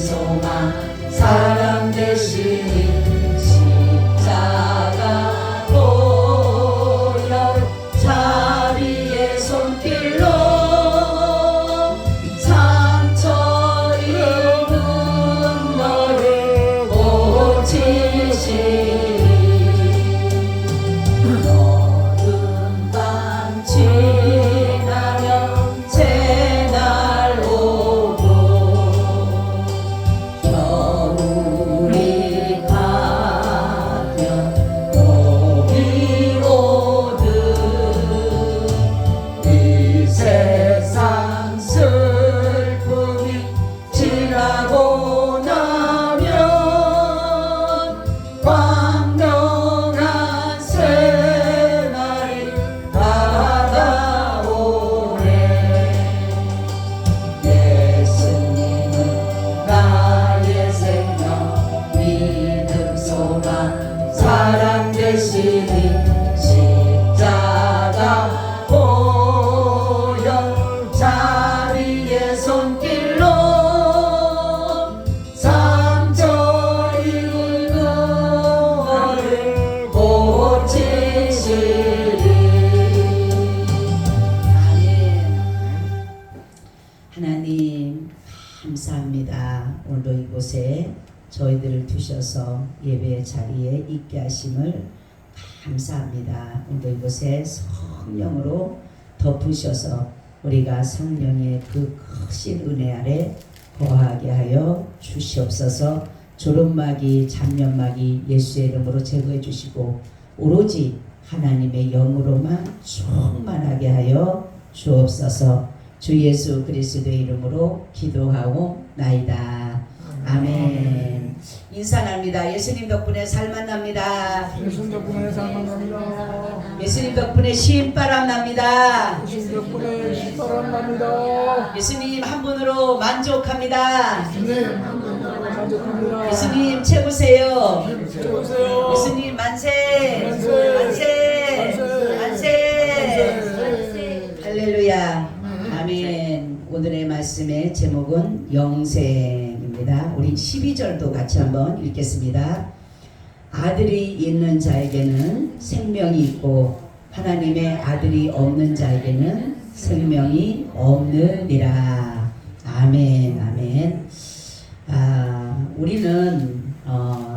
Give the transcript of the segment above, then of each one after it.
소망 사랑 되시니 십자가 보혈 자비의 손길로 상처 입은 너를 고치시니 어두운 밤 지나면 새날 오고 겨울이 가면 봄이 오듯 이 세상 슬픔이 지나고 나면 광명한 새날이 다가오네. 예수님은 나의 생명 믿음 소망 사랑 되시니 십자가 보혈 자비의 손길로 상처 입은 너를 고치시리. 아멘. 하나님 감사합니다. 오늘도 이곳에 저희들을 두셔서 예배의 자리에 있게 하심을 감사합니다. 오늘도 이곳에 성령으로 덮으셔서 우리가 성령의 그 크신 은혜 아래 거하게 하여 주시옵소서. 조롱마귀 잡념마귀 예수의 이름으로 제거해 주시고 오로지 하나님의 영으로만 충만하게 하여 주옵소서. 주 예수 그리스도의 이름으로 기도하고 나이다. 아멘. 인사합니다. 예수님 덕분에 살만 납니다. 예수님 덕분에 살만 납니다. 예수님 덕분에 신바람 납니다. 예수님 덕분에 신바람 납니다. 예수님 한 분으로 만족합니다. 예수님 만족합니다. 예수님 최고세요. 최고세요. 예수님 만세. 만세. 만세. 만세. 만세. 할렐루야. 아멘. 오늘의 말씀의 제목은 영생입니다. 우리 12절도 같이 한번 읽겠습니다. 아들이 있는 자에게는 생명이 있고 하나님의 아들이 없는 자에게는 생명이 없느니라. 아멘. 아멘. 우리는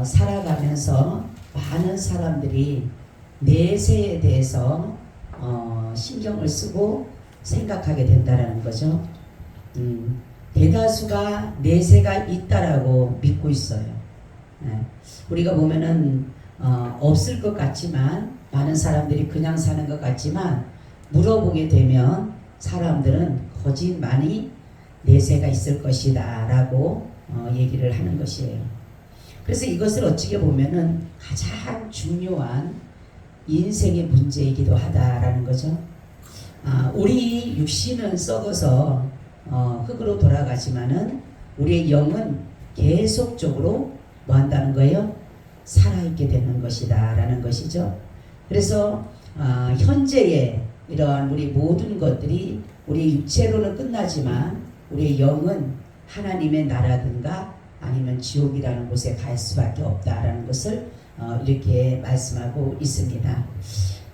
살아가면서 많은 사람들이 내세에 대해서 신경을 쓰고 생각하게 된다라는 거죠. 대다수가 내세가 있다라고 믿고 있어요. 우리가 보면은 없을 것 같지만 많은 사람들이 그냥 사는 것 같지만 물어보게 되면 사람들은 거짓 많이 내세가 있을 것이다 라고 얘기를 하는 것이에요. 그래서 이것을 어찌게 보면은 가장 중요한 인생의 문제이기도 하다라는 거죠. 우리 육신은 썩어서 흙으로 돌아가지만은 우리의 영은 계속적으로 뭐 한다는 거예요? 살아있게 되는 것이다 라는 것이죠. 그래서 현재의 이러한 우리 모든 것들이 우리 육체로는 끝나지만 우리의 영은 하나님의 나라든가 아니면 지옥이라는 곳에 갈 수밖에 없다라는 것을 이렇게 말씀하고 있습니다.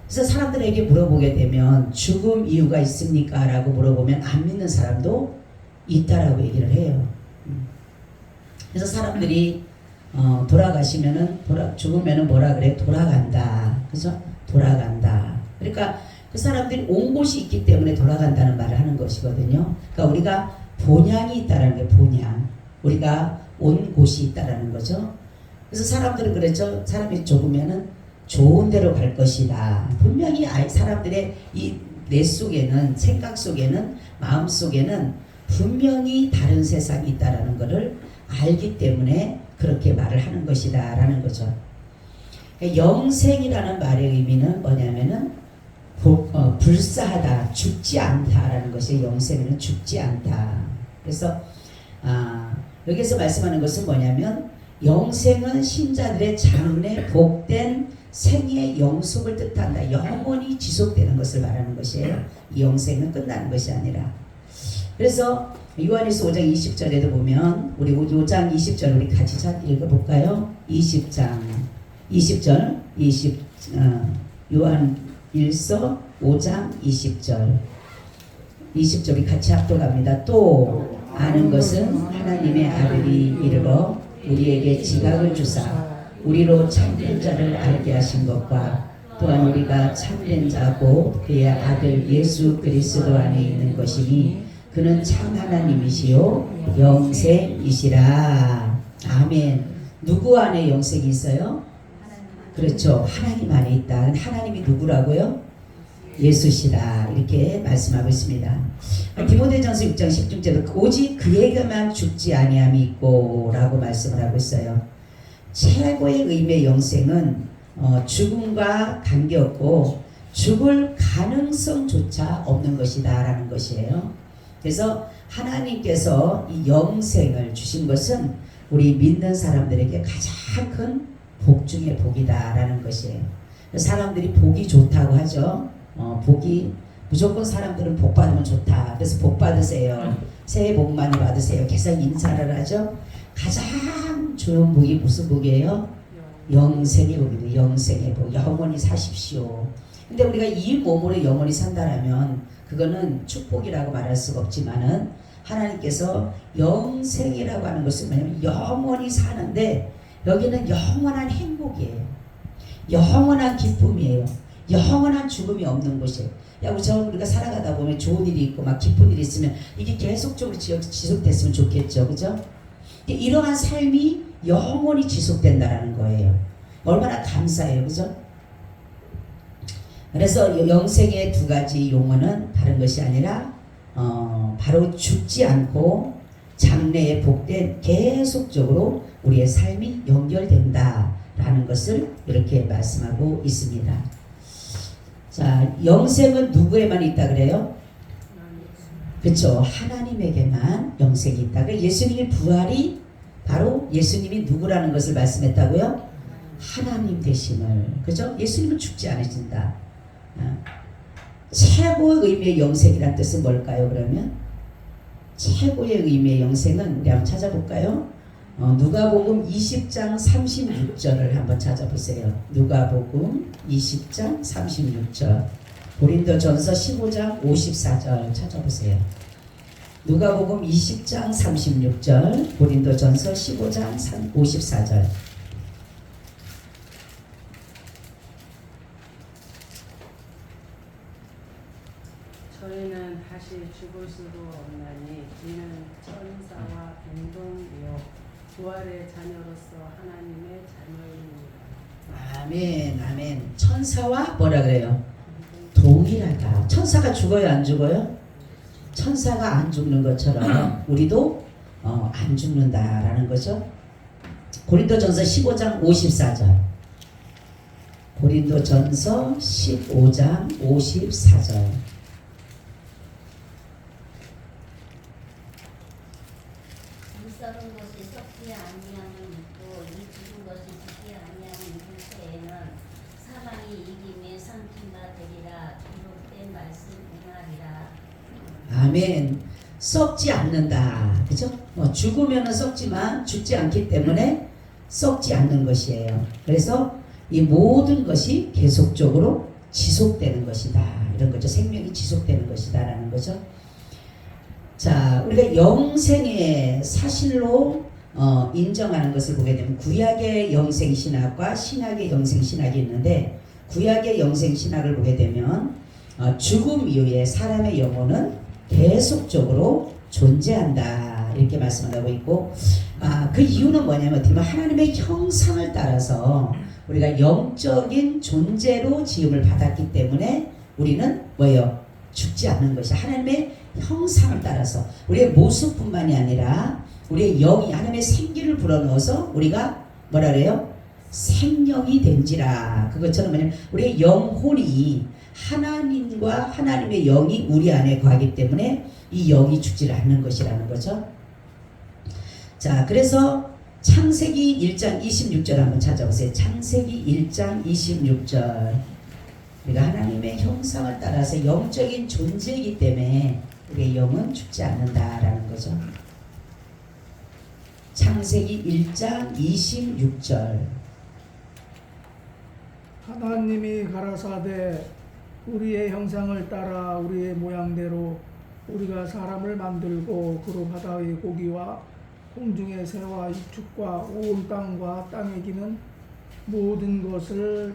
그래서 사람들에게 물어보게 되면 죽음 이유가 있습니까? 라고 물어보면 안 믿는 사람도 있다라고 얘기를 해요. 그래서 사람들이 돌아가시면은 죽으면은 뭐라 그래? 돌아간다. 그죠? 돌아간다. 그러니까 그 사람들이 온 곳이 있기 때문에 돌아간다는 말을 하는 것이거든요. 그러니까 우리가 본향이 있다라는 게 본향. 우리가 온 곳이 있다라는 거죠. 그래서 사람들은 그랬죠. 사람이 죽으면은 좋은 데로 갈 것이다. 분명히 사람들의 이 뇌 속에는, 생각 속에는, 마음 속에는 분명히 다른 세상이 있다라는 것을 알기 때문에 그렇게 말을 하는 것이다 라는 거죠. 영생이라는 말의 의미는 뭐냐면은 불사하다, 죽지 않다라는 것이 영생은 죽지 않다. 그래서 여기서 말씀하는 것은 뭐냐면 영생은 신자들의 장래 복된 생의 영속을 뜻한다. 영원히 지속되는 것을 말하는 것이에요. 이 영생은 끝나는 것이 아니라. 그래서 요한일서 5장 20절에도 보면 우리 5장 20절 우리 같이 읽어볼까요? 20절 요한일서 5장 20절 우리 같이 합독합니다. 또 아는 것은 하나님의 아들이 이르러 우리에게 지각을 주사 우리로 참된 자를 알게 하신 것과 또한 우리가 참된 자고 그의 아들 예수 그리스도 안에 있는 것이니 그는 참 하나님이시요 영생이시라. 아멘. 누구 안에 영생이 있어요? 그렇죠. 하나님 안에 있다. 하나님이 누구라고요? 예수시라. 이렇게 말씀하고 있습니다. 디모데전서 6장 10절에도 오직 그에게만 죽지 아니함이 있고 라고 말씀을 하고 있어요. 최고의 의미의 영생은 죽음과 관계없고 죽을 가능성조차 없는 것이다 라는 것이에요. 그래서 하나님께서 이 영생을 주신 것은 우리 믿는 사람들에게 가장 큰 복 중의 복이다 라는 것이에요. 사람들이 복이 좋다고 하죠. 복이 무조건 사람들은 복 받으면 좋다. 그래서 복 받으세요. 새해 복 많이 받으세요. 계속 인사를 하죠. 가장 좋은 복이 무슨 복이에요? 영생의 복이에요. 영생의 복. 영원히 사십시오. 근데 우리가 이 몸으로 영원히 산다라면 그거는 축복이라고 말할 수가 없지만은 하나님께서 영생이라고 하는 것은 뭐냐면 영원히 사는데 여기는 영원한 행복이에요. 영원한 기쁨이에요. 영원한 죽음이 없는 곳이에요. 우리가 살아가다 보면 좋은 일이 있고 막 기쁜 일이 있으면 이게 계속적으로 지속됐으면 좋겠죠. 그죠? 이러한 삶이 영원히 지속된다라는 거예요. 얼마나 감사해요. 그죠? 그래서 영생의 두 가지 용어는 다른 것이 아니라 바로 죽지 않고 장래에 복된 계속적으로 우리의 삶이 연결된다라는 것을 이렇게 말씀하고 있습니다. 자, 영생은 누구에만 있다 그래요? 그렇죠. 하나님에게만 영생이 있다. 그러니까 예수님의 부활이 바로 예수님이 누구라는 것을 말씀했다고요? 하나님 되심을. 그죠? 예수님은 죽지 않으신다. 최고의 의미의 영생이란 뜻은 뭘까요? 그러면 최고의 의미의 영생은 우리 한번 찾아볼까요? 누가복음 20장 36절을 한번 찾아보세요. 누가복음 20장 36절 고린도전서 15장 54절 찾아보세요. 누가복음 20장 36절 고린도전서 15장 54절 저희는 다시 죽을 수도 없나니 이는 천사와 동동이요 부활의 자녀로서 하나님의 자녀입니다. 아멘 아멘. 천사와 뭐라 그래요? 동일하다. 천사가 죽어요 안 죽어요? 천사가 안 죽는 것처럼 우리도 안 죽는다라는 거죠. 고린도전서 15장 54절 고린도전서 15장 54절 썩은 것이 썩지 아니함을 믿고 이 죽은 것이 죽지 아니함을 믿을 때에는 사망이 이김에 삼킨바 되리라. 기록된 말씀이나리라. 아멘. 썩지 않는다. 그죠? 죽으면 썩지만 죽지 않기 때문에 썩지 않는 것이에요. 그래서 이 모든 것이 계속적으로 지속되는 것이다. 이런 거죠. 생명이 지속되는 것이다. 라는 거죠. 자, 우리가 영생의 사실로 인정하는 것을 보게 되면 구약의 영생신학과 신약의 영생신학이 있는데 구약의 영생신학을 보게 되면 죽음 이후에 사람의 영혼은 계속적으로 존재한다 이렇게 말씀하고 있고 그 이유는 뭐냐면 어떻게 보면 하나님의 형상을 따라서 우리가 영적인 존재로 지음을 받았기 때문에 우리는 뭐예요? 죽지 않는 것이 하나님의 형상을 따라서 우리의 모습뿐만이 아니라 우리의 영이 하나님의 생기를 불어넣어서 우리가 뭐라 그래요? 생명이 된지라. 그것처럼 뭐냐면 우리의 영혼이 하나님과 하나님의 영이 우리 안에 거하기 때문에 이 영이 죽지 않는 것이라는 거죠. 자, 그래서 창세기 1장 26절 한번 찾아보세요. 창세기 1장 26절 우리가 하나님의 형상을 따라서 영적인 존재이기 때문에 우리의 영은 죽지 않는다라는 거죠. 창세기 1장 26절. 하나님이 가라사대 우리의 형상을 따라 우리의 모양대로 우리가 사람을 만들고 그로 바다의 고기와 공중의 새와 육축과 온 땅과 땅에 기는 모든 것을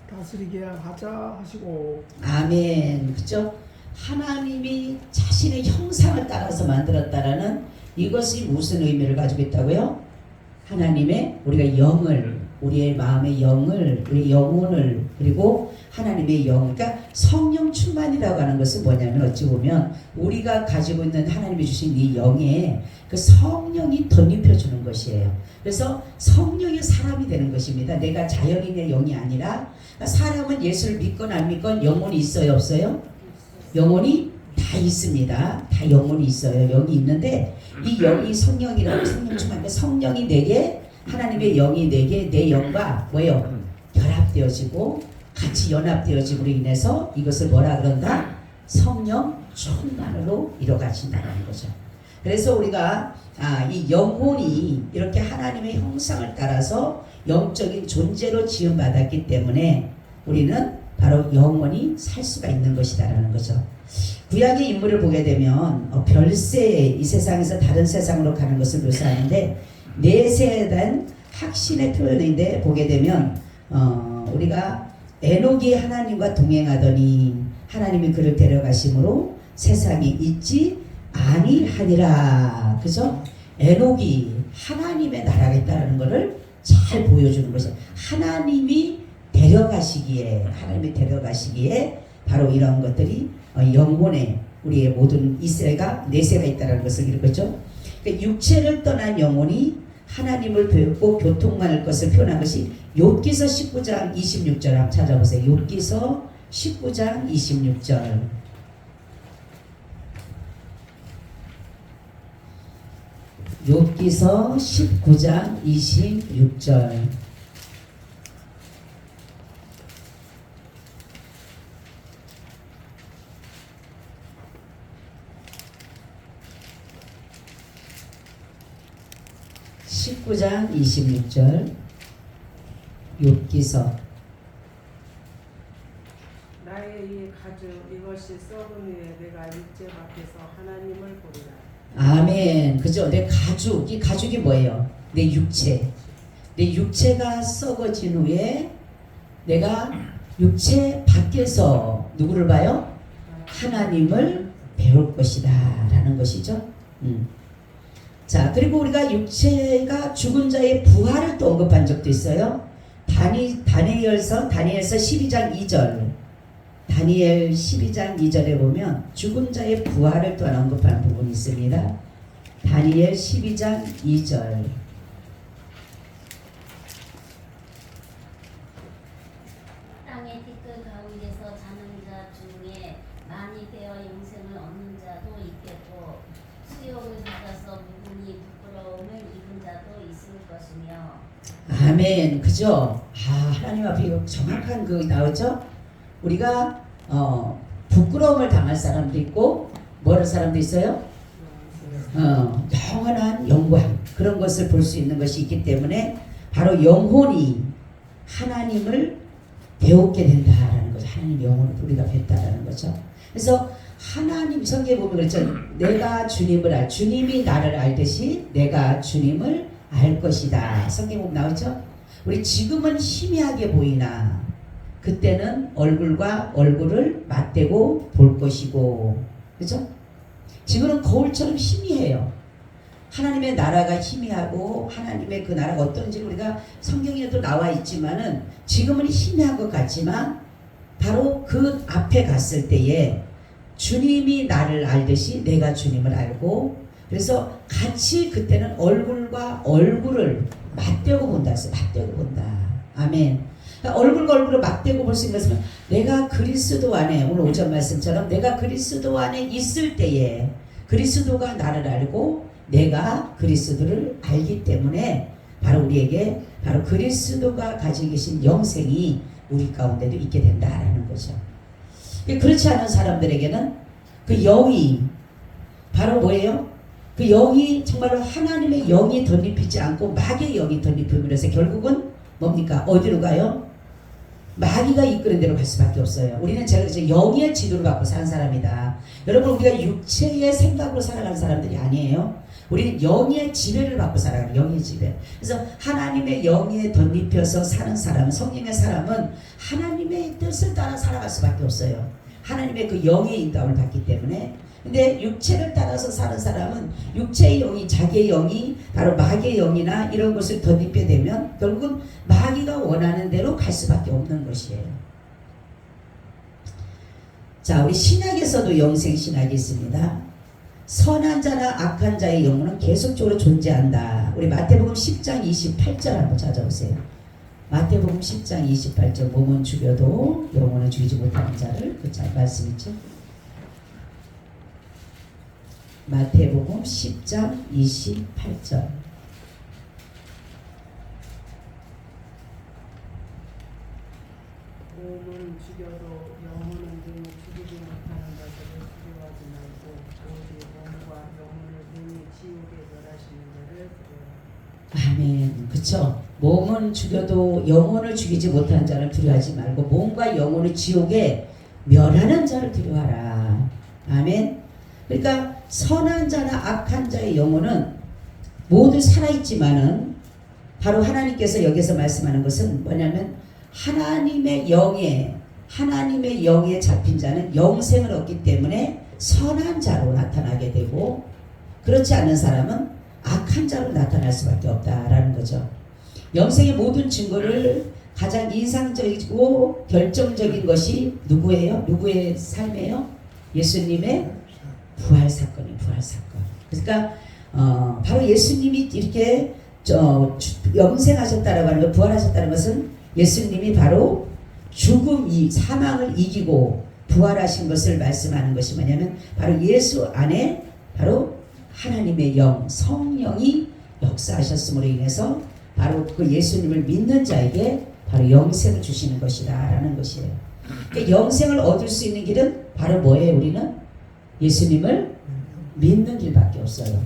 다스리게 하자 하시고. 아멘. 그죠? 하나님이 자신의 형상을 따라서 만들었다라는 이것이 무슨 의미를 가지고 있다고요? 하나님의 우리가 영을, 우리의 마음의 영을, 우리 영혼을, 그리고 하나님의 영, 그러니까 성령 충만이라고 하는 것은 뭐냐면 어찌 보면 우리가 가지고 있는 하나님이 주신 이 영에 그 성령이 덧입혀 주는 것이에요. 그래서 성령이 사람이 되는 것입니다. 내가 자연인의 영이 아니라, 사람은 예수를 믿건 안 믿건 영혼이 있어요, 없어요? 영혼이 다 있습니다. 다 영혼이 있어요. 영이 있는데 이 영이 성령이라고, 성령 충만인데 성령이 내게, 하나님의 영이 내게 내 영과 뭐예요? 결합되어지고 같이 연합되어짐으로 인해서 이것을 뭐라 그런다? 성령 충만으로 이뤄가신다는 거죠. 그래서 우리가 이 영혼이 이렇게 하나님의 형상을 따라서 영적인 존재로 지음받았기 때문에 우리는 바로 영원히 살 수가 있는 것이다라는 거죠. 구약의 인물을 보게 되면 별세, 이 세상에서 다른 세상으로 가는 것을 묘사하는데 넷에 대한 확신의 표현인데 보게 되면 우리가 에녹이 하나님과 동행하더니 하나님이 그를 데려가심으로 세상이 있지 아니하니라. 그죠? 에녹이 하나님의 나라가 있다는 것을 잘 보여주는 것이에요. 하나님이 데려가시기에 바로 이런 것들이 영혼에 우리의 모든 이세가 내세가 있다는 것을 읽었죠. 그러니까 육체를 떠난 영혼이 하나님을 배우고 교통할 것을 표현한 것이 욥기서 19장 26절 한번 찾아보세요. 욥기서 19장 26절. 욥기서 19장 26절. (19장 26절) 욥기서. 나의 이 가죽 이것이 썩은 후에 내가 육체 밖에서 하나님을 보리라. 아멘. 그죠? 내 가죽, 이 가죽이 뭐예요? 내 육체. 내 육체가 썩어진 후에 내가 육체 밖에서 누구를 봐요? 하나님을 배울 것이다 라는 것이죠. 자, 그리고 우리가 육체가 죽은 자의 부활을 또 언급한 적도 있어요. 다니엘서 12장 2절. 다니엘 12장 2절에 보면 죽은 자의 부활을 또한 언급한 부분이 있습니다. 다니엘 12장 2절. 땅의 티끌 가운데서 자는 자 중에 많이 되어 영생을 얻는 자도 있겠고 수욕을 받아서 무분히 부끄러움을 입은 자도 있을 것이며. 아멘. 그죠? 하나님 앞에 이거 정확한 그 나오죠? 우리가 부끄러움을 당할 사람도 있고 뭐할 사람도 있어요? 영원한 영광, 그런 것을 볼 수 있는 것이 있기 때문에 바로 영혼이 하나님을 배우게 된다라는 거죠. 하나님 영혼을 우리가 뵙다라는 거죠. 그래서 하나님 성경에 보면 그렇죠. 내가 주님을 주님이 나를 알듯이 내가 주님을 알 것이다. 성경에 보면 나오죠. 우리 지금은 희미하게 보이나 그때는 얼굴과 얼굴을 맞대고 볼 것이고, 그죠? 지금은 거울처럼 희미해요. 하나님의 나라가 희미하고 하나님의 그 나라가 어떤지 우리가 성경에도 나와 있지만은 지금은 희미한 것 같지만 바로 그 앞에 갔을 때에 주님이 나를 알듯이 내가 주님을 알고, 그래서 같이 그때는 얼굴과 얼굴을 맞대고 본다 했어요. 맞대고 본다. 아멘. 얼굴과 얼굴을 맞대고 볼 수 있는 것은 내가 그리스도 안에, 오늘 오전 말씀처럼 내가 그리스도 안에 있을 때에 그리스도가 나를 알고 내가 그리스도를 알기 때문에 바로 우리에게 바로 그리스도가 가지고 계신 영생이 우리 가운데도 있게 된다라는 거죠. 그렇지 않은 사람들에게는 그 영이 바로 뭐예요? 그 영이 정말로 하나님의 영이 덧입히지 않고 마귀의 영이 덧입히고 그래서 결국은 뭡니까? 어디로 가요? 마귀가 이끄는 대로 갈 수밖에 없어요. 우리는 이제 영의 지도를 받고 사는 사람이다. 여러분 우리가 육체의 생각으로 살아가는 사람들이 아니에요. 우리는 영의 지배를 받고 살아가는 영의 지배. 그래서 하나님의 영에 덧입혀서 사는 사람, 성령의 사람은 하나님의 뜻을 따라 살아갈 수밖에 없어요. 하나님의 그 영의 인도함을 받기 때문에. 근데 육체를 따라서 사는 사람은 육체의 영이 자기의 영이 바로 마귀의 영이나 이런 것을 덧입게 되면 결국은 마귀가 원하는 대로 갈 수밖에 없는 것이에요. 자, 우리 신약에서도 영생신학이 있습니다. 선한 자나 악한 자의 영혼은 계속적으로 존재한다. 우리 마태복음 10장 28절 한번 찾아보세요. 마태복음 10장 28절 몸은 죽여도 영혼은 죽이지 못하는 자를 그 말씀 있죠. 마태복음 10장 28절 몸은 죽여도 영혼은 능히 죽이지 못하는 자들을 두려워하지 말고 오직 몸과 영혼을 능히 지옥에 멸하시는 자를 두려워하라. 아멘. 그쵸? 몸은 죽여도 영혼을 죽이지 못하는 자를 두려워하지 말고 몸과 영혼을 지옥에 멸하는 자를 두려워하라. 아멘. 그러니까 선한 자나 악한 자의 영혼은 모두 살아있지만은 바로 하나님께서 여기서 말씀하는 것은 뭐냐면 하나님의 영에 잡힌 자는 영생을 얻기 때문에 선한 자로 나타나게 되고 그렇지 않은 사람은 악한 자로 나타날 수밖에 없다라는 거죠. 영생의 모든 증거를 가장 인상적이고 결정적인 것이 누구예요? 누구의 삶이에요? 예수님의 부활 사건이에요. 부활 사건. 그러니까 바로 예수님이 이렇게 영생하셨다라고 하는 것, 부활하셨다는 것은 예수님이 바로 사망을 이기고 부활하신 것을 말씀하는 것이 뭐냐면 바로 예수 안에 바로 하나님의 영, 성령이 역사하셨음으로 인해서 바로 그 예수님을 믿는 자에게 바로 영생을 주시는 것이다 라는 것이에요. 그러니까 영생을 얻을 수 있는 길은 바로 뭐예요? 우리는 예수님을 믿는 길밖에 없어요.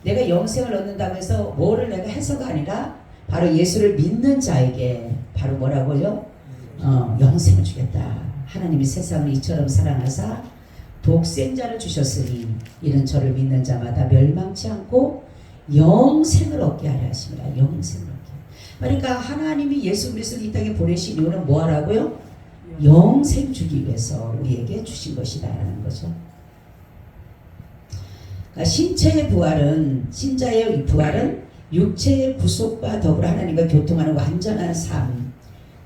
내가 영생을 얻는다고 해서 뭐를 내가 해서가 아니라 바로 예수를 믿는 자에게 바로 뭐라고요? 영생을 주겠다. 하나님이 세상을 이처럼 사랑하사 독생자를 주셨으니 이는 저를 믿는 자마다 멸망치 않고 영생을 얻게 하려 하심이라. 영생을 얻게. 그러니까 하나님이 예수 그리스도를 이 땅에 보내신 이유는 뭐 하라고요? 영생 주기 위해서 우리에게 주신 것이다 라는 거죠. 그러니까 신체의 부활은, 신자의 부활은 육체의 구속과 더불어 하나님과 교통하는 완전한 삶,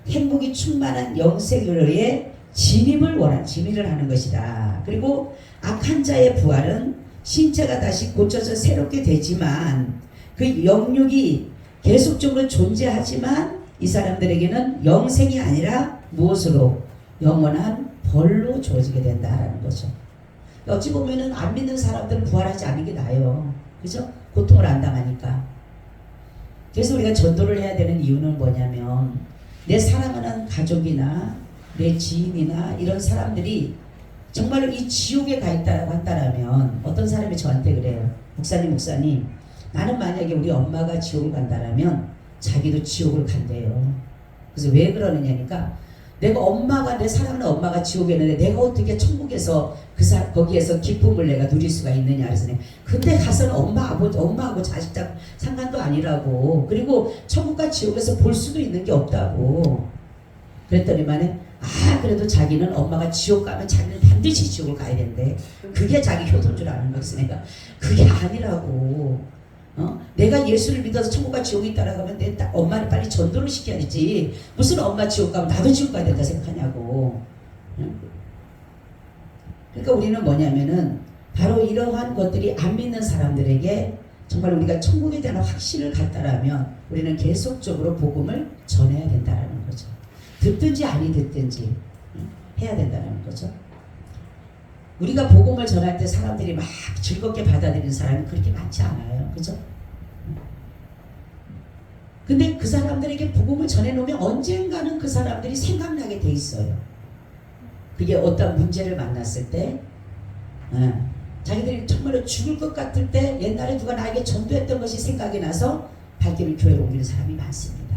행복이 충만한 영생으로의 진입을 하는 것이다. 그리고 악한 자의 부활은 신체가 다시 고쳐서 새롭게 되지만 그 영육이 계속적으로 존재하지만 이 사람들에게는 영생이 아니라 무엇으로? 영원한 벌로 주어지게 된다라는 거죠. 어찌 보면은 안 믿는 사람들은 부활하지 않는 게 나아요. 그죠? 고통을 안 당하니까. 그래서 우리가 전도를 해야 되는 이유는 뭐냐면 내 사랑하는 가족이나 내 지인이나 이런 사람들이 정말로 이 지옥에 가 있다고 한다라면 어떤 사람이 저한테 그래요. 목사님 나는 만약에 우리 엄마가 지옥을 간다라면 자기도 지옥을 간대요. 그래서 왜 그러느냐니까 내 사랑하는 엄마가 지옥에 있는데 내가 어떻게 천국에서 거기에서 기쁨을 내가 누릴 수가 있느냐. 그래서 근데 가서는 엄마하고 자식 상관도 아니라고. 그리고 천국과 지옥에서 볼 수도 있는 게 없다고. 그랬더니만은 그래도 자기는 엄마가 지옥 가면 자기는 반드시 지옥을 가야 된대. 그게 자기 효도인 줄 아는 거지. 내가 그게 아니라고. 내가 예수를 믿어서 천국과 지옥이 있다라고 하면 내 엄마를 빨리 전도를 시켜야지. 무슨 엄마 지옥 가면 나도 지옥 가야 된다 생각하냐고. 그러니까 우리는 뭐냐면은 바로 이러한 것들이 안 믿는 사람들에게 정말 우리가 천국에 대한 확신을 갖다라면 우리는 계속적으로 복음을 전해야 된다는 거죠. 듣든지 아니 듣든지 해야 된다는 거죠. 우리가 복음을 전할 때 사람들이 막 즐겁게 받아들이는 사람이 그렇게 많지 않아요. 그죠? 근데 그 사람들에게 복음을 전해놓으면 언젠가는 그 사람들이 생각나게 돼 있어요. 그게 어떤 문제를 만났을 때 자기들이 정말로 죽을 것 같을 때 옛날에 누가 나에게 전도했던 것이 생각이 나서 발길을 교회로 옮기는 사람이 많습니다.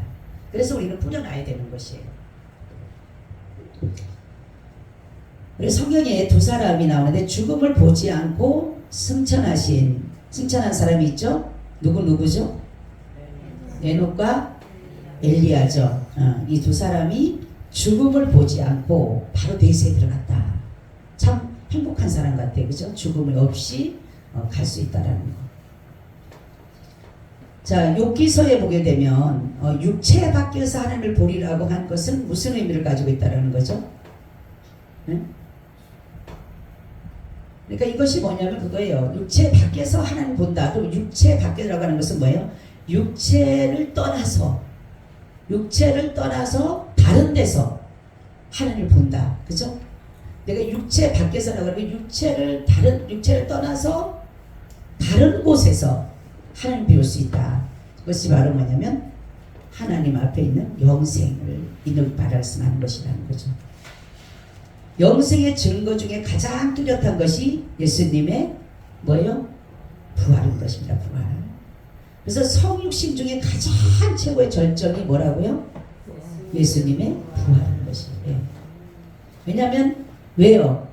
그래서 우리는 뿌려놔야 되는 것이에요. 우리 성경에 두 사람이 나오는데 죽음을 보지 않고 승천한 사람이 있죠. 누구죠? 에녹과 엘리야죠. 이 두 사람이 죽음을 보지 않고 바로 내세에 들어갔다. 참 행복한 사람 같아, 그죠? 죽음을 없이 갈 수 있다라는 거. 자, 욥기서에 보게 되면 육체 밖에서 하나님을 보리라고 한 것은 무슨 의미를 가지고 있다라는 거죠? 네? 그러니까 이것이 뭐냐면 그거예요. 육체 밖에서 하나님 본다. 그럼 육체 밖에라고 하는 것은 뭐예요? 육체를 떠나서 다른 데서 하나님을 본다. 그죠? 내가 육체 밖에서라고 하면 육체를 떠나서 다른 곳에서 하나님 배울 수 있다. 그것이 바로 뭐냐면 하나님 앞에 있는 영생을 이는 말씀하는 것이라는 거죠. 영생의 증거 중에 가장 뚜렷한 것이 예수님의 뭐예요? 부활인 것입니다. 부활. 그래서 성육신 중에 가장 최고의 절정이 뭐라고요? 예수님의 부활인 것이에요. 예. 왜냐하면 왜요?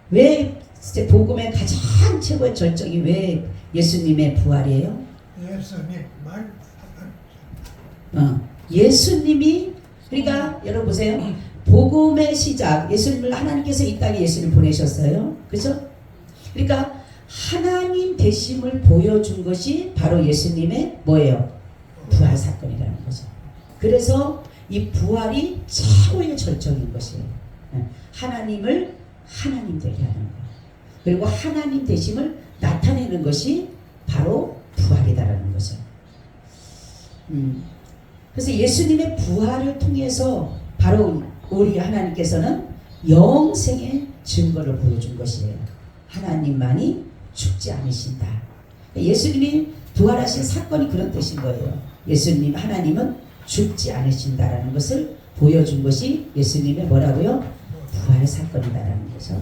왜 복음의 가장 최고의 절정이 왜 예수님의 부활이에요? 예수님이 그러니까 여러분 보세요. 복음의 시작, 예수님을 하나님께서 이 땅에 예수님을 보내셨어요. 그죠? 그러니까 하나님 되심을 보여준 것이 바로 예수님의 뭐예요? 부활 사건이라는 거죠. 그래서 이 부활이 최고의 절정인 것이에요. 하나님을 하나님 되게 하는 거예요. 그리고 하나님 되심을 나타내는 것이 바로 부활이다라는 거죠. 그래서 예수님의 부활을 통해서 바로 우리 하나님께서는 영생의 증거를 보여준 것이에요. 하나님만이 죽지 않으신다. 예수님이 부활하신 사건이 그런 뜻인 거예요. 예수님 하나님은 죽지 않으신다라는 것을 보여준 것이 예수님의 뭐라고요? 부활 사건이다라는 거죠.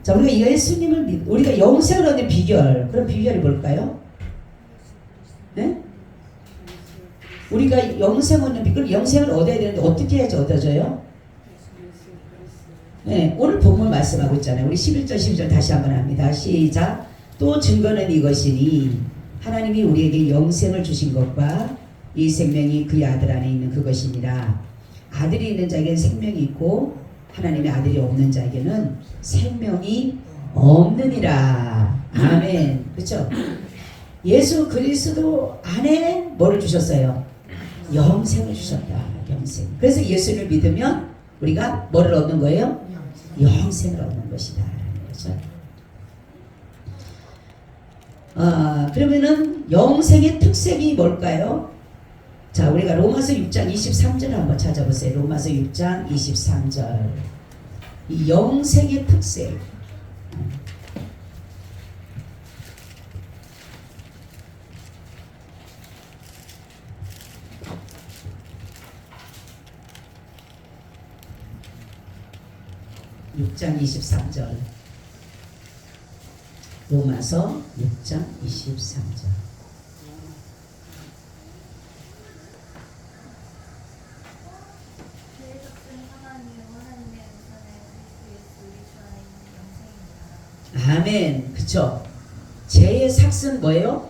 자, 우리가 예수님을 우리가 영생을 얻는 비결, 그런 비결이 뭘까요? 네? 우리가 영생 얻는 비결, 영생을 얻어야 되는데 어떻게 해야지 얻어져요? 네, 오늘 본문 말씀하고 있잖아요. 우리 11절 12절 다시 한번 합니다. 시작. 또 증거는 이것이니 하나님이 우리에게 영생을 주신 것과 이 생명이 그의 아들 안에 있는 그것이니라. 아들이 있는 자에게는 생명이 있고 하나님의 아들이 없는 자에게는 생명이 없느니라. 아멘. 그렇죠? 예수 그리스도 안에 뭐를 주셨어요? 영생을 주셨다. 영생. 그래서 예수를 믿으면 우리가 뭐를 얻는 거예요? 영생을 얻는 것이다. 그렇죠? 그러면은 영생의 특색이 뭘까요? 자, 우리가 로마서 6장 23절 한번 찾아보세요. 로마서 6장 23절. 이 영생의 특색. (6장 23절) 로마서 6장 23절. 아멘. 그쵸? 죄의 삭은 뭐예요?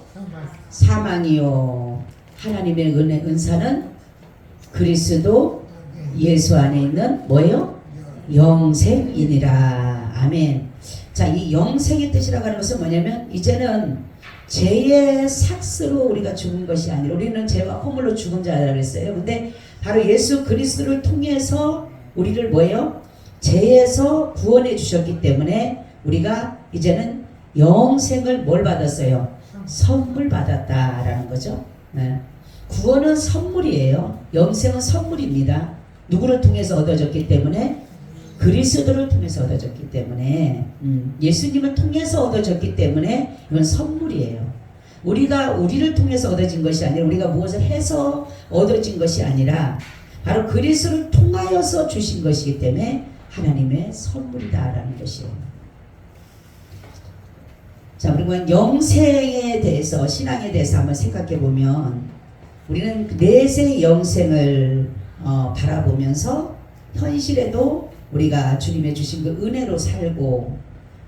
사망이요. 하나님의 은사는 그리스도 예수 안에 있는 뭐예요? 영생이니라. 아멘. 자, 이 영생의 뜻이라고 하는 것은 뭐냐면 이제는 죄의 삭스로 우리가 죽은 것이 아니라 우리는 죄와 허물로 죽은 자라고 했어요. 근데 바로 예수 그리스도를 통해서 우리를 뭐예요? 죄에서 구원해 주셨기 때문에 우리가 이제는 영생을 뭘 받았어요? 선물 받았다라는 거죠. 네. 구원은 선물이에요. 영생은 선물입니다. 누구를 통해서 얻어졌기 때문에? 그리스도를 통해서 얻어졌기 때문에, 예수님을 통해서 얻어졌기 때문에 이건 선물이에요. 우리가 우리를 통해서 얻어진 것이 아니라 우리가 무엇을 해서 얻어진 것이 아니라 바로 그리스도를 통하여서 주신 것이기 때문에 하나님의 선물이다라는 것이에요. 자, 그리고 영생에 대해서, 신앙에 대해서 한번 생각해 보면 우리는 내세 영생을 바라보면서 현실에도 우리가 주님의 주신 그 은혜로 살고,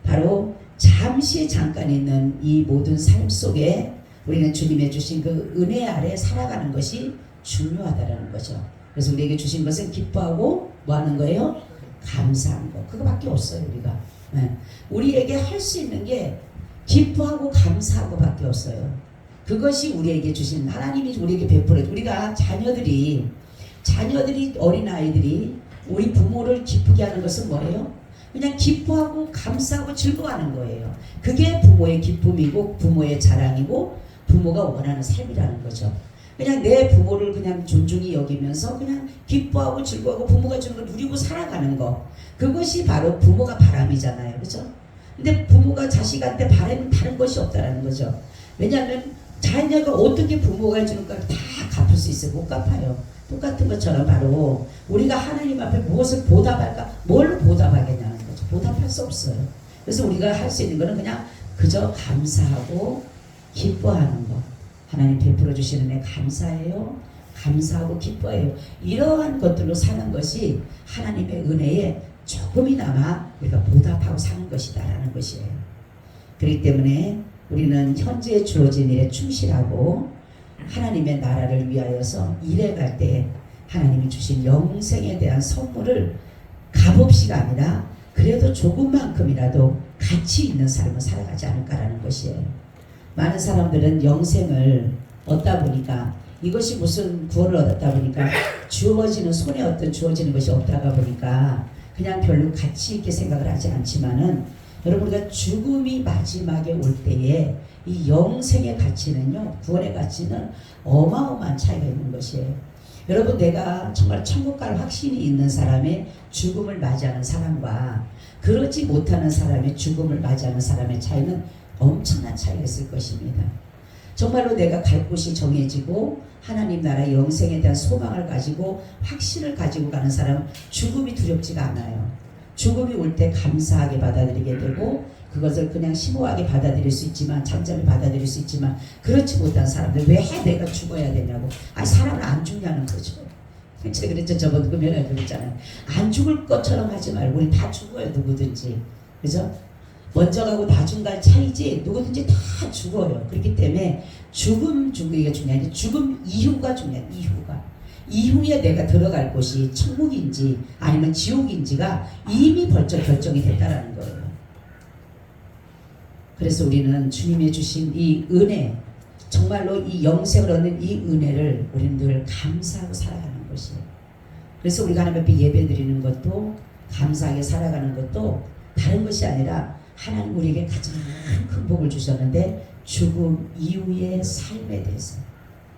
바로 잠시 잠깐 있는 이 모든 삶 속에 우리는 주님의 주신 그 은혜 아래 살아가는 것이 중요하다라는 거죠. 그래서 우리에게 주신 것은 기뻐하고 뭐 하는 거예요? 감사하는 거. 그거밖에 없어요, 우리가. 네. 우리에게 할 수 있는 게 기뻐하고 감사한 것밖에 없어요. 그것이 우리에게 주신, 하나님이 우리에게 베풀어, 우리가 자녀들이 어린아이들이 우리 부모를 기쁘게 하는 것은 뭐예요? 그냥 기뻐하고 감사하고 즐거워하는 거예요. 그게 부모의 기쁨이고 부모의 자랑이고 부모가 원하는 삶이라는 거죠. 그냥 내 부모를 그냥 존중히 여기면서 그냥 기뻐하고 즐거워하고 부모가 주는 걸 누리고 살아가는 거, 그것이 바로 부모가 바람이잖아요. 그렇죠? 근데 부모가 자식한테 바라면 다른 것이 없다라는 거죠. 왜냐하면 자녀가 어떻게 부모가 해주는 걸 다 갚을 수 있어요? 못 갚아요. 똑같은 것처럼 바로 우리가 하나님 앞에 무엇을 보답할까? 뭘 보답하겠냐는 거죠. 보답할 수 없어요. 그래서 우리가 할 수 있는 거는 그냥 그저 감사하고 기뻐하는 거. 하나님 베풀어 주시는 애 감사해요. 감사하고 기뻐해요. 이러한 것들로 사는 것이 하나님의 은혜에 조금이나마 우리가 보답하고 사는 것이다 라는 것이에요. 그렇기 때문에 우리는 현재 주어진 일에 충실하고 하나님의 나라를 위하여서 일해 갈 때 하나님이 주신 영생에 대한 선물을 값없이가 아니라 그래도 조금만큼이라도 가치 있는 삶을 살아가지 않을까라는 것이에요. 많은 사람들은 영생을 얻다 보니까, 이것이 무슨 구원을 얻었다 보니까 주어지는, 손에 어떤 주어지는 것이 없다가 보니까 그냥 별로 가치 있게 생각을 하지 않지만은, 여러분, 우리가 죽음이 마지막에 올 때에 이 영생의 가치는요, 구원의 가치는 어마어마한 차이가 있는 것이에요. 여러분, 내가 정말 천국 갈 확신이 있는 사람의 죽음을 맞이하는 사람과 그렇지 못하는 사람의 죽음을 맞이하는 사람의 차이는 엄청난 차이가 있을 것입니다. 정말로 내가 갈 곳이 정해지고 하나님 나라 영생에 대한 소망을 가지고 확신을 가지고 가는 사람은 죽음이 두렵지가 않아요. 죽음이 올 때 감사하게 받아들이게 되고 그것을 그냥 심오하게 받아들일 수 있지만, 잠잠히 받아들일 수 있지만, 그렇지 못한 사람들, 왜 내가 죽어야 되냐고. 사람은 안 죽냐는 거죠. 제가 그랬죠. 저번 금요일에 그랬잖아요. 안 죽을 것처럼 하지 말고 우리 다 죽어요. 누구든지. 그죠? 먼저 가고 나중 갈 차이지 누구든지 다 죽어요. 그렇기 때문에 죽기가 중요한데 죽음 이후가 중요해요. 이후에 내가 들어갈 곳이 천국인지 아니면 지옥인지가 이미 벌써 결정이 됐다라는 거예요. 그래서 우리는 주님이 주신 이 은혜, 정말로 이 영생을 얻는 이 은혜를 우리는 늘 감사하고 살아가는 것이에요. 그래서 우리가 하나님 앞에 예배드리는 것도, 감사하게 살아가는 것도 다른 것이 아니라 하나님 우리에게 가장 큰 복을 주셨는데 죽음 이후의 삶에 대해서,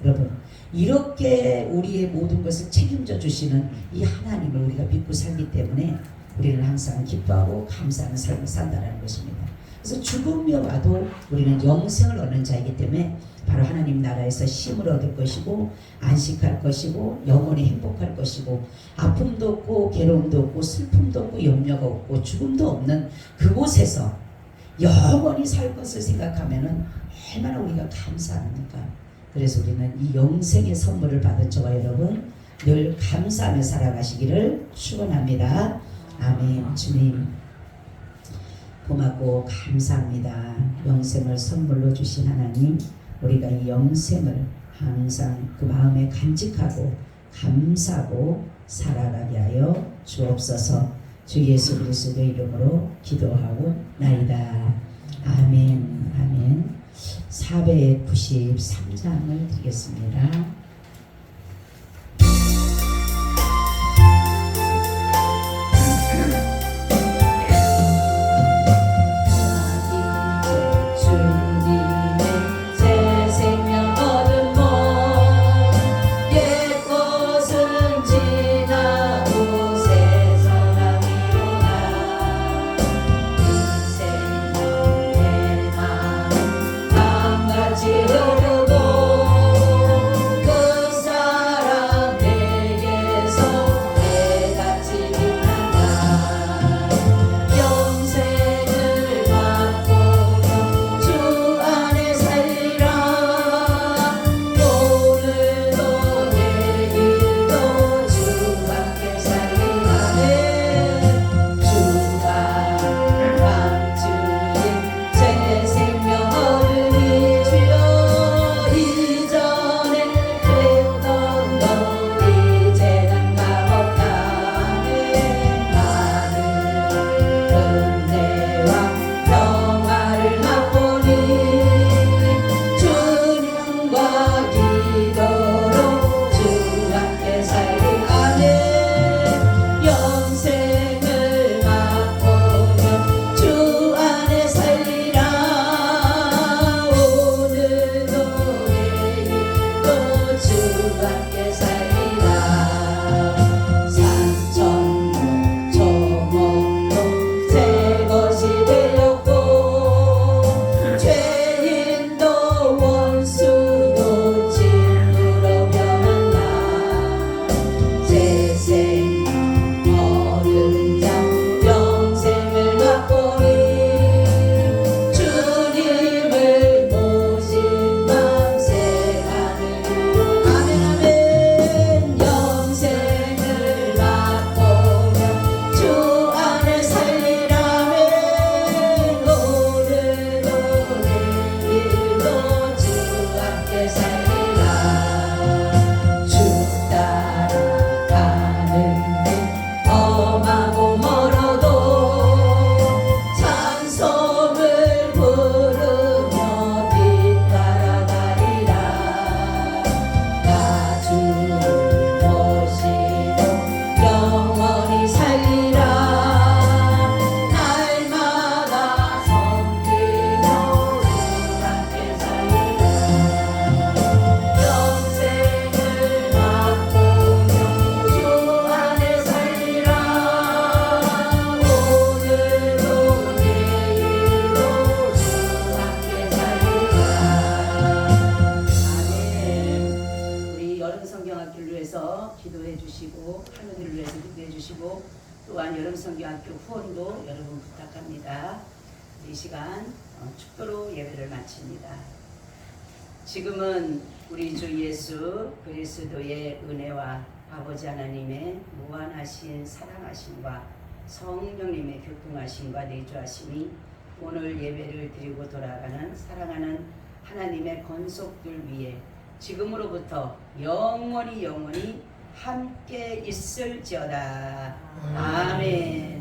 여러분, 이렇게 우리의 모든 것을 책임져 주시는 이 하나님을 우리가 믿고 살기 때문에 우리는 항상 기뻐하고 감사하는 삶을 산다는 것입니다. 그래서 죽음이 와도 우리는 영생을 얻는 자이기 때문에 바로 하나님 나라에서 쉼을 얻을 것이고 안식할 것이고 영원히 행복할 것이고 아픔도 없고 괴로움도 없고 슬픔도 없고 염려가 없고 죽음도 없는 그곳에서 영원히 살 것을 생각하면은 얼마나 우리가 감사합니까? 그래서 우리는 이 영생의 선물을 받은 저와 여러분 늘 감사하며 살아가시기를 축원합니다. 아멘. 주님 고맙고 감사합니다. 영생을 선물로 주신 하나님, 우리가 이 영생을 항상 그 마음에 간직하고 감사하고 살아가게 하여 주옵소서. 주 예수 그리스도의 이름으로 기도하고 나이다. 아멘. 아멘. 493장을 드리겠습니다. 흐르고 그 함께 살리라. 산천도 저목도 새 것이 되었고 죄인도 원수도 진으로 변한다. 새생명 얻은 자 영생을 맛보리. 주님을 모신 밤새 하늘로 아멘 아멘. 영생을 맛보며 주 안에 살리라멘. 오늘도 내일도 주 함께 살리라. 주 따라가는 길 험하고 멀어도 찬송을 부르며 뒤따라가리라. 나 주를 모시고 영원히 살리라. 날마다 섬기며 주 함께 살리라. 영생을 맛보며 주 안에 살리라. 오늘도 내일도 주 함께 살리라. 아멘. 우리 여름 성경학교를 위해서 기도해 주시고 할머니를 위해서 기도해 주시고 또한 여름 성경학교 후원도 여러분 부탁합니다. 이 시간 축도로 예배를 마칩니다. 지금은 우리 주 예수 그리스도의 은혜와 아버지 하나님의 무한하신 사랑하심과 성령님의 교통하심과 내주하심이 오늘 예배를 드리고 돌아가는 사랑하는 하나님의 건속들 위에 지금으로부터 영원히 함께 있을지어다. 아멘.